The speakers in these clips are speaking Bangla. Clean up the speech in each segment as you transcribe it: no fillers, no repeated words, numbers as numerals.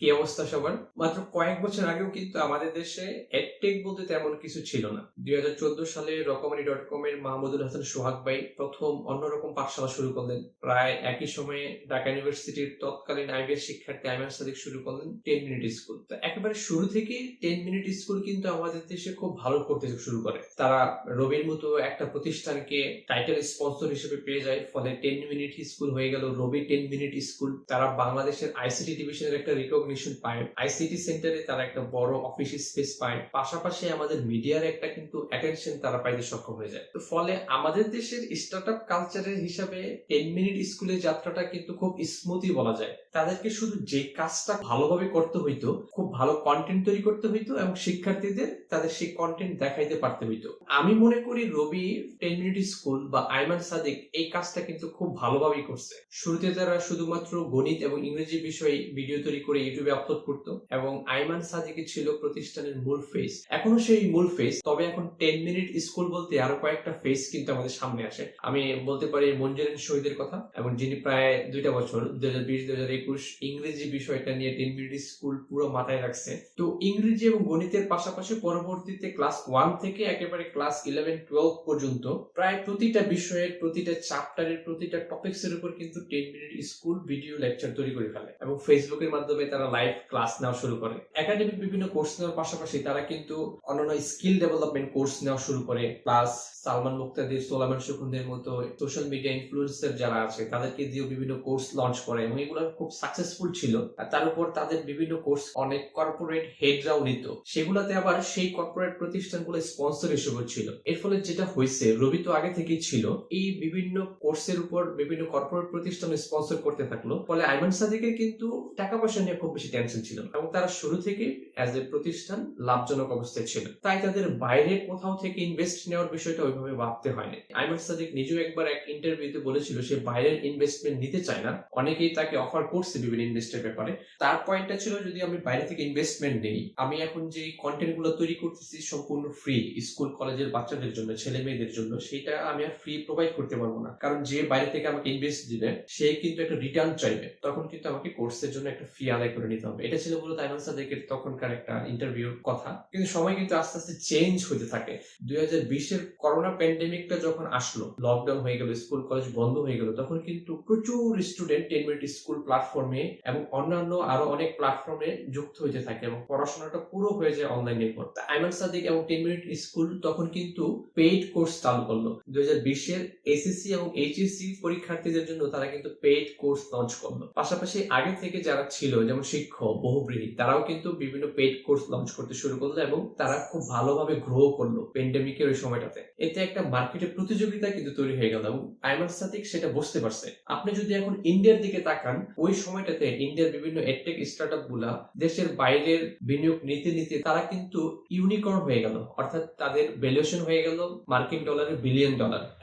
কি অবস্থা সবার? মাত্র কয়েক বছর আগেও কিন্তু আমাদের দেশে এডটেক বলতে তেমন কিছু ছিল না। 2014 সালে রকমারি.com এর মাহমুদুল হাসান সোহাগ ভাই প্রথম অন্যরকম পাঠশালা শুরু করলেন। প্রায় একই সময়ে ঢাকা ইউনিভার্সিটির তৎকালীন আইবিএস শিক্ষার্থী আইমান সাদিক শুরু করলেন 10 মিনিট স্কুল। তো একেবারে শুরু থেকেই 10 মিনিট স্কুল কিন্তু আমাদের দেশে খুব ভালো করতে শুরু করে। তারা রবির মতো একটা প্রতিষ্ঠানকে টাইটেল স্পন্সর হিসেবে পেয়ে যায়, ফলে 10 মিনিট স্কুল হয়ে গেল রবি 10 মিনিট স্কুল। তারা বাংলাদেশের আইসিটি ডিভিশনের একটা রিকগনিশন পায়, আইসিটি সেন্টারে তারা একটা বড় অফিস স্পেস পায়, পাশাপাশি আমাদের মিডিয়ার একটা কিন্তু অ্যাটেনশন তারা পাইতে সক্ষম হয়ে যায়। তো ফলে আমাদের দেশের স্টার্টআপ কালচারের হিসাবে 10 মিনিট স্কুলের যাত্রাটা কিন্তু খুব স্মুথই বলা যায়। তাদেরকে শুধু যে কাজটা ভালোভাবে করতে হইতো, খুব ভালো কন্টেন্ট তৈরি করতে হইতো এবং শিক্ষার্থীদের তাদের সেই কন্টেন্ট দেখাইতে পারতে হইতো। আমি মনে করি রবি 10 মিনিট স্কুল বা আইমান সাদিক এই কাজটা কিন্তু খুব ভালোভাবেই করছে। শুরুতে তারা শুধুমাত্র গণিত এবং ইংরেজি বিষয়ে ভিডিও তৈরি করে ইউটিউবে আপলোড করতো এবং আইমান সাদিক ছিল প্রতিষ্ঠানের মূল ফেস, এখনো সেই মূল ফেস। তবে এখন 10 মিনিট স্কুল বলতে আরো কয়েকটা ফেস কিন্তু আমাদের সামনে আসে। আমি বলতে পারি মঞ্জুরিন শহীদের কথা, এবং যিনি প্রায় 2টা বছর 2020-2021 ইংরেজি বিষয়টা নিয়ে 10 মিনিট স্কুল পুরো মাথায় রাখছে। তো ইংরেজি এবং গণিতের পাশাপাশি পরবর্তীতে ক্লাস 1 থেকে একেবারে ক্লাস 11-12 পর্যন্ত প্রায় প্রতিটা বিষয়ের, প্রতিটা চ্যাপ্টারের, প্রতিটা টপিকসের উপর কিন্তু 10 মিনিট স্কুল ভিডিও লেকচার তৈরি করে ফেলে এবং ফেসবুকের মাধ্যমে তারা লাইভ ক্লাস নেওয়া শুরু করে। একাডেমিক বিভিন্ন কোর্স নেওয়ার পাশাপাশি তারা কিন্তু অন্যান্য স্কিল ডেভেলপমেন্ট কোর্স নেওয়া শুরু করে। প্লাস সালমান মুক্তাদির, সোলামান সুকুনদের মতো সোশ্যাল মিডিয়া ইনফ্লুয়েন্সার যারা আছে তাদেরকে দিয়েও বিভিন্ন কোর্স লঞ্চ করে এবং এগুলো খুব সাকসেসফুল ছিল। আর তার উপর তাদের বিভিন্ন কোর্স অনেক কর্পোরেট হেডরাও নিত, সেগুলাতে আবার সেই কর্পোরেট প্রতিষ্ঠানগুলো স্পন্সর হিসেবে ছিল। এর ফলে যেটা হয়েছে, রবি তো আগে থেকেই ছিল, এই বিভিন্ন কোর্সের উপর বিভিন্ন কর্পোরেট প্রতিষ্ঠান স্পন্সর করতে থাকলো। ফলে আইমান সাদিকের কিন্তু টাকা পয়সা নিয়ে খুব বেশি টেনশন ছিল না এবং তারা শুরু থেকে অ্যাজ এ প্রতিষ্ঠান লাভজনক অবস্থায় ছিল, তাই তাদের বাইরে কোথাও থেকে ইনভেস্ট নেওয়ার বিষয়টা ওইভাবে ভাবতে হয়নি। আইমান সাদিক নিজেও একবার এক ইন্টারভিউতে বলেছিল সে বাইরের ইনভেস্টমেন্ট নিতে চায় না। অনেকেই তাকে অফার করছে বিভিন্ন ইনভেস্টের ব্যাপারে। তার পয়েন্টটা ছিল যদি আমি বাইরে থেকে ইনভেস্টমেন্ট নেই, আমি এখন যে কন্টেন্ট গুলো তৈরি করতেছি সম্পূর্ণ ফ্রি, স্কুল কলেজের বাচ্চাদের জন্য, ছেলে মেয়েদের জন্য, সেটা আমি আর ফ্রি প্রোভাইড করতে পারবো না, কারণ যে বাইরে থেকে আমাকে ইনভেস্ট দিবে সে কিন্তু একটা রিটার্ন চাইবে, তখন কিন্তু আমাকে কোর্সের জন্য একটা ফি আদায় করে নিতে হবে। এটা ছিল মূলত আইমান সাদিকের তখনকার একটা ইন্টারভিউর কথা। কিন্তু সময় কিন্তু আস্তে আস্তে চেঞ্জ হতে থাকে। 2020-এর করোনা প্যান্ডেমিকটা যখন আসলো, লকডাউন হয়ে গেল, স্কুল কলেজ বন্ধ হয়ে গেল, তখন কিন্তু প্রচুর স্টুডেন্ট 10 মিনিট স্কুল প্ল্যাটফর্মে এবং অন্যান্য আরো অনেক প্ল্যাটফর্মে যুক্ত হতে থাকে এবং পড়াশোনাটা পুরো হয়ে যায় অনলাইনের পর। আইমান সাদিক এবং 10 মিনিট স্কুল তখন কিন্তু পেইড কোর্স চালু করলো। 2020-এর এসএসসি এবং এইচএসসি পরীক্ষার্থীদের জন্য তারা কিন্তু পেইড কোর্স লঞ্চ করলো। পাশাপাশি আগে থেকে যারা ছিল যেমন শিক্ষক, বহুব্রীহি, তারাও কিন্তু বিভিন্ন পেইড কোর্স লঞ্চ করতে শুরু করলো এবং তারা খুব ভালোভাবে গ্রো করলো প্যান্ডেমিকের ওই সময়টাতে। এতে একটা মার্কেটে প্রতিযোগিতা কিন্তু তৈরি হয়ে গেল এবং আইমান সাদিক সেটা বুঝতে পারছে। আপনি যদি এখন ইন্ডিয়ার দিকে তাকান, ওই সময়টাতে ইন্ডিয়ার বিভিন্ন এডটেক স্টার্টআপ গুলা দেশের বাইরের বিনিয়োগ নিতে নিতে তারা কিন্তু ইউনিকর্ন হয়ে গেল, অর্থাৎ তাদের ভ্যালুয়েশন হয়ে গেল মার্কিন ডলারের $1 বিলিয়ন,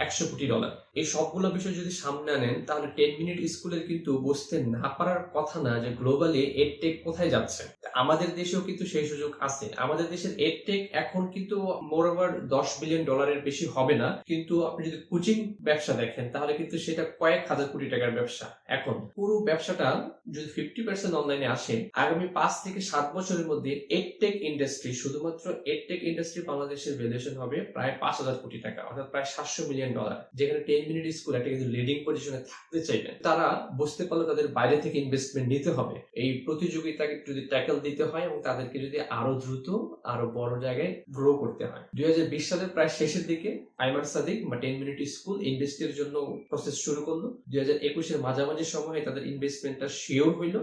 100 কোটি ডলার। এই সবগুলো বিষয় যদি সামনে আনেন, তাহলে 10 মিনিট স্কুলের কিন্তু বুঝতে না পারার কথা না যে গ্লোবালি এডটেক কোথায় যাচ্ছে। আমাদের দেশেও কিন্তু সেই সুযোগ আছে। আমাদের দেশের এডটেক এখন কিন্তু মোর ওভার $10 বিলিয়ন বেশি হবে না, কিন্তু আপনি যদি কোচিং ব্যবসা দেখেন তাহলে কিন্তু সেটা কয়েক হাজার কোটি টাকার ব্যবসা। এখন পুরো ব্যবসাটা যদি 50% অনলাইনে আসে, আগামী 5 থেকে 7 বছরের মধ্যে এডটেক ইন্ডাস্ট্রি, শুধুমাত্র এডটেক ইন্ডাস্ট্রি বাংলাদেশের ভ্যালুয়েশন হবে প্রায় 5,000 কোটি টাকা, অর্থাৎ প্রায় $700 মিলিয়ন। যেখানে 10 মিনিট স্কুল একটা কিন্তু লিডিং পজিশনে থাকতে চাইবে। তারা বুঝতে পারলো তাদের বাইরে থেকে ইনভেস্টমেন্ট নিতে হবে, এই প্রতিযোগিতাকে যদি ট্যাকল দিতে হয় এবং তাদেরকে যদি আরো দ্রুত আরো বড় জায়গায় গ্রো করতে হয়। 2020 সালের প্রায় শেষের দিকে আইমান সাদিক বা 10 মিনিট স্কুল ইনভেস্টের জন্য প্রসেস শুরু করলো। 2021-এর মাঝামাঝি সময়ে তাদের ইনভেস্টমেন্টটা শিওর হইলো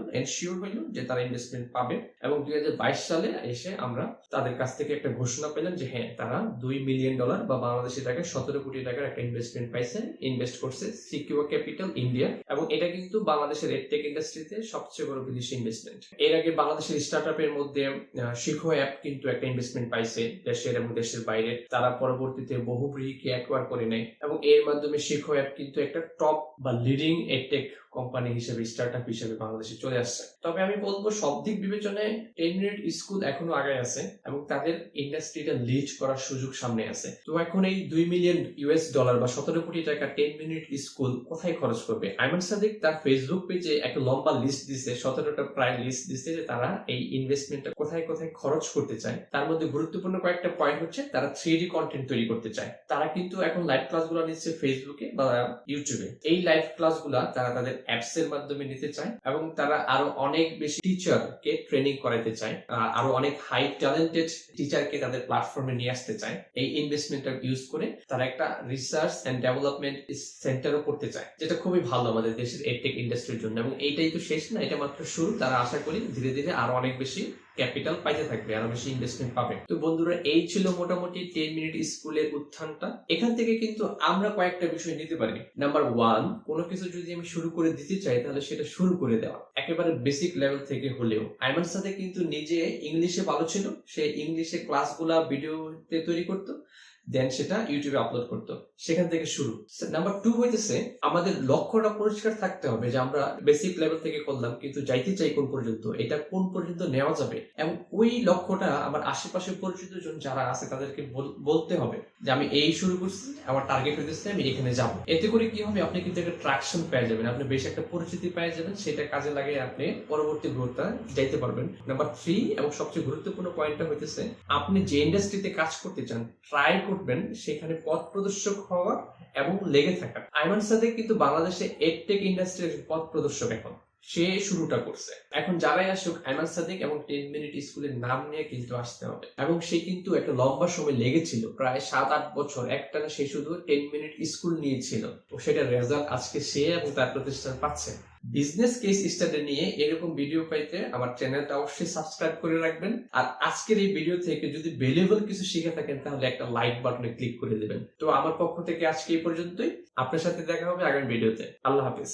যে তারা ইনভেস্টমেন্ট পাবে এবং 2022 সালে এসে আমরা তাদের কাছ থেকে একটা ঘোষণা পেলাম যে হ্যাঁ, তারা $2 মিলিয়ন বা বাংলাদেশি টাকায় 17 কোটি টাকার একটা ইনভেস্টমেন্ট পাইছে, ইনভেস্ট করছে সিকিউর ক্যাপিটাল ইন্ডিয়া, এবং এটা কিন্তু বাংলাদেশের এডটেক ইন্ডাস্ট্রিতে সবচেয়ে বড় বিদেশি ইনভেস্টমেন্ট। এর আগে বাংলাদেশের স্টার্টআপের মধ্যে শিখো অ্যাপ কিন্তু একটা ইনভেস্টমেন্ট পাইছে দেশের এবং দেশের বাইরে। তারা পরবর্তীতে বহুব্রীহিকে অ্যাকোয়ার করে নেয় এবং এর মাধ্যমে শিখো অ্যাপ কিন্তু একটা টপ বা লিডিং এডটেক কোম্পানি হিসেবে, স্টার্টআপ হিসেবে বাংলাদেশে চলে আসছে। তবে আমি বলবো সব দিক বিবেচনায় 10 মিনিট স্কুল এখনো আগে আছে এবং তাদের ইন্ডাস্ট্রিটা লিড করার সুযোগ সামনে আছে। তো এখন এই $2 মিলিয়ন বা 17 কোটি টাকা 10 মিনিট স্কুল কোথায় খরচ করবে? আইমান সাদিক তার ফেসবুক পেজে একটা লম্বা লিস্ট দিছে, 17টা প্রায় লিস্ট দিছে যে তারা এই ইনভেস্টমেন্টটা কোথায় কোথায় খরচ করতে চায়। তার মধ্যে গুরুত্বপূর্ণ কয়েকটা পয়েন্ট হচ্ছে তারা 3D কন্টেন্ট তৈরি করতে চায়। তারা কিন্তু এখন লাইভ ক্লাসগুলো নিচ্ছে ফেসবুকে বা ইউটিউবে। এই লাইভ ক্লাসগুলা তারা তাদের অ্যাপস এর মাধ্যমে নিতে চায় এবং তারা আরো অনেক বেশি টিচারকে ট্রেনিং করাতে চায়, আরো অনেক হাই ট্যালেন্টেড টিচারকে তাদের প্ল্যাটফর্মে নিয়ে আসতে চায়। এই ইনভেস্টমেন্টটা ইউজ করে তারা একটা রিসার্চ এন্ড ডেভেলপমেন্ট সেন্টারও করতে চায়, যেটা খুবই ভালো আমাদের দেশের এডটেক ইন্ডাস্ট্রির জন্য। এবং এইটাই তো শেষ না, এটা মাত্র শুরু। তারা আশা করি ধীরে ধীরে আরো অনেক বেশি ক্যাপিটাল পাইতে থাকবে, আরো বেশি ইনভেস্টমেন্ট পাবে। তো বন্ধুরা, এই ছিল মোটামুটি 10 মিনিট স্কুলের উত্থানটা। এখান থেকে কিন্তু আমরা কয়েকটা বিষয় নিতে পারি। নাম্বার 1, কোনো কিছু যদি আমি শুরু করে দিতে চাই তাহলে সেটা শুরু করে দেওয়া, একেবারে বেসিক লেভেল থেকে হলেও। আইমান সাদিক কিন্তু নিজে ইংলিশে ভালো ছিল, সে ইংলিশে ক্লাসগুলা ভিডিওতে তৈরি করতো, দেন সেটা ইউটিউবে আপলোড করতো, সেখান থেকে শুরু। নাম্বার 2 হইতেছে আমাদের লক্ষ্যটা পরিষ্কার থাকতে হবে যে আমরা বেসিক লেভেল থেকে করলাম, কিন্তু যাইতে চাই কোন পর্যন্ত, এটা কোন পর্যন্ত নেওয়া যাবে, এবং ওই লক্ষ্যটা আমার আশেপাশে পরিচিত জন যারা আছে তাদেরকে বলতে হবে যে আমি এই শুরু করছি, আমার টার্গেট হইতেছে আমি এখানে যাব। এতে করে কি হবে, আপনি কিন্তু একটা ট্রাকশন পেয়ে যাবেন, আপনি বেশ একটা পরিচিতি পেয়ে যাবেন, সেটা কাজে লাগিয়ে আপনি পরবর্তী গ্রোথটা যাইতে পারবেন। নাম্বার 3 এবং সবচেয়ে গুরুত্বপূর্ণ পয়েন্টটা হইতেছে আপনি যে ইন্ডাস্ট্রিতে কাজ করতে চান ট্রাই করবেন সেখানে পথ প্রদর্শক হওয়ার এবং লেগে থাকার। আইমান সাদিক কিন্তু বাংলাদেশে এডটেক ইন্ডাস্ট্রির পথ প্রদর্শক, এখন সে শুরুটা করছে। এখন যারাই আসুক আইমান সাদিক এবং 10 মিনিট স্কুলের নাম নিয়ে কিন্তু আসতে হবে। এবং সে কিন্তু একটা লম্বা সময় লেগেছিল, প্রায় 7-8 বছর একটানা সে শুধু 10 মিনিট স্কুল নিয়েছিল। তো সেটার রেজাল্ট আজকে সে এবং তার প্রতিষ্ঠান পাচ্ছে। বিজনেস কেস স্টাডি নিয়ে এরকম ভিডিও পাইতে আমার চ্যানেলটা অবশ্যই সাবস্ক্রাইব করে রাখবেন। আর আজকের এই ভিডিও থেকে যদি ভ্যালুয়েবল কিছু শিখে থাকেন তাহলে একটা লাইক বাটনে ক্লিক করে দেবেন। তো আমার পক্ষ থেকে আজকে এই পর্যন্তই। আপনার সাথে দেখা হবে আগামী ভিডিওতে। আল্লাহ হাফেজ।